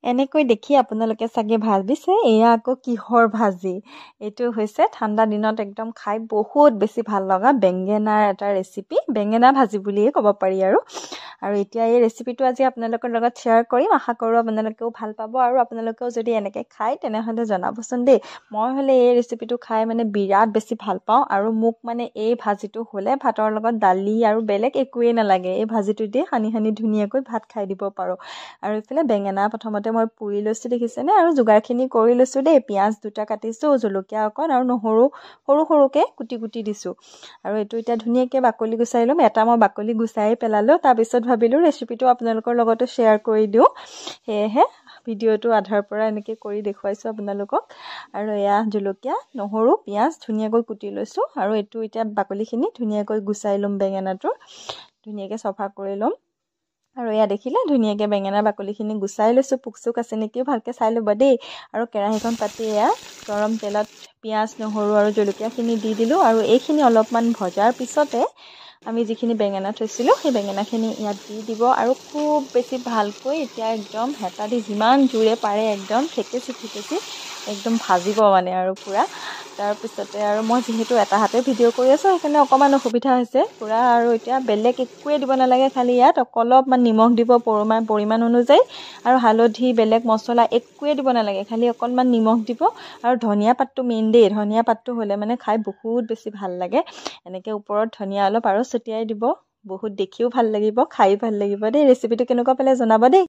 এনেকৈ দেখি আপোনালোকে চাগে ভাবিছে এয়া আকৌ কিহৰ ভাজি। এইটো হৈছে ঠাণ্ডা দিনত একদম খাই বহুত বেছি ভাল লগা বেঙেনাৰ এটা ৰেচিপি, বেঙেনা ভাজি বুলিয়ে ক'ব পাৰি আৰু এতিয়া এই ৰেচিপিটো আজি আপোনালোকৰ লগত শ্বেয়াৰ কৰিম। আশা কৰোঁ আপোনালোকেও ভাল পাব আৰু আপোনালোকেও যদি এনেকৈ খায় তেনেহ'লে জনাবচোন দেই। মই হ'লে এই ৰেচিপিটো খাই মানে বিৰাট বেছি ভাল পাওঁ আৰু মোক মানে এই ভাজিটো হ'লে ভাতৰ লগত দালি আৰু বেলেগ একোৱেই নালাগে। এই ভাজিটো দি সানি সানি ধুনীয়াকৈ ভাত খাই দিব পাৰোঁ। আৰু এইফালে বেঙেনা প্ৰথমতে মই পুৰি লৈছোঁ দেখিছেনে, আৰু যোগাৰখিনি কৰি লৈছোঁ দেই। পিঁয়াজ 2টা কাটিছোঁ, জলকীয়া অকণ আৰু নহৰু সৰু সৰুকৈ কুটি দিছোঁ। আৰু এইটো এতিয়া ধুনীয়াকৈ বাকলি গুচাই ল'ম। এটা মই বাকলি গুচাই পেলালোঁ, তাৰপিছত ভাবিলোঁ ৰেচিপিটো আপোনালোকৰ লগতো শ্বেয়াৰ কৰি দিওঁ। সেয়েহে ভিডিঅ'টো আধাৰ পৰা এনেকৈ কৰি দেখুৱাইছোঁ আপোনালোকক। আৰু এয়া জলকীয়া, নহৰু, পিঁয়াজ ধুনীয়াকৈ কুটি লৈছোঁ। আৰু এইটো এতিয়া বাকলিখিনি ধুনীয়াকৈ গুচাই ল'ম। বেঙেনাটো ধুনীয়াকৈ চফা কৰি ল'ম। আৰু এয়া দেখিলে ধুনীয়াকৈ বেঙেনাৰ বাকলিখিনি গুচাই লৈছোঁ। পোক চোক আছে নেকিও ভালকৈ চাই ল'ব দেই। আৰু কেৰাহীখন পাতি এয়া গৰম তেলত পিঁয়াজ, নহৰু আৰু জলকীয়াখিনি দি দিলোঁ। আৰু এইখিনি অলপমান ভজাৰ পিছতে আমি যিখিনি বেঙেনা থৈছিলোঁ সেই বেঙেনাখিনি ইয়াত দি দিব। আৰু খুব বেছি ভালকৈ এতিয়া একদম হেতা দি যিমান জোৰে পাৰে একদম থেকেচি একদম ভাজিব মানে আৰু পূৰা। তাৰপিছতে আৰু মই যিহেতু এটা হাতে ভিডিঅ' কৰি আছোঁ সেইকাৰণে অকণমান অসুবিধা হৈছে পূৰা। আৰু এতিয়া বেলেগ একোৱে দিব নালাগে, খালি ইয়াত অলপমান নিমখ দিব পৰিমাণ অনুযায়ী। আৰু হালধি, বেলেগ মছলা একোৱে দিব নালাগে, খালি অকণমান নিমখ দিব। আৰু ধনিয়া পাতটো মেইন দেই, ধনিয়া পাতটো হ'লে মানে খাই বহুত বেছি ভাল লাগে। এনেকৈ ওপৰত ধনিয়া অলপ আৰু ছটিয়াই দিব। বহুত দেখিও ভাল লাগিব, খায়ো ভাল লাগিব দেই। ৰেচিপিটো কেনেকুৱা পালে জনাব দেই।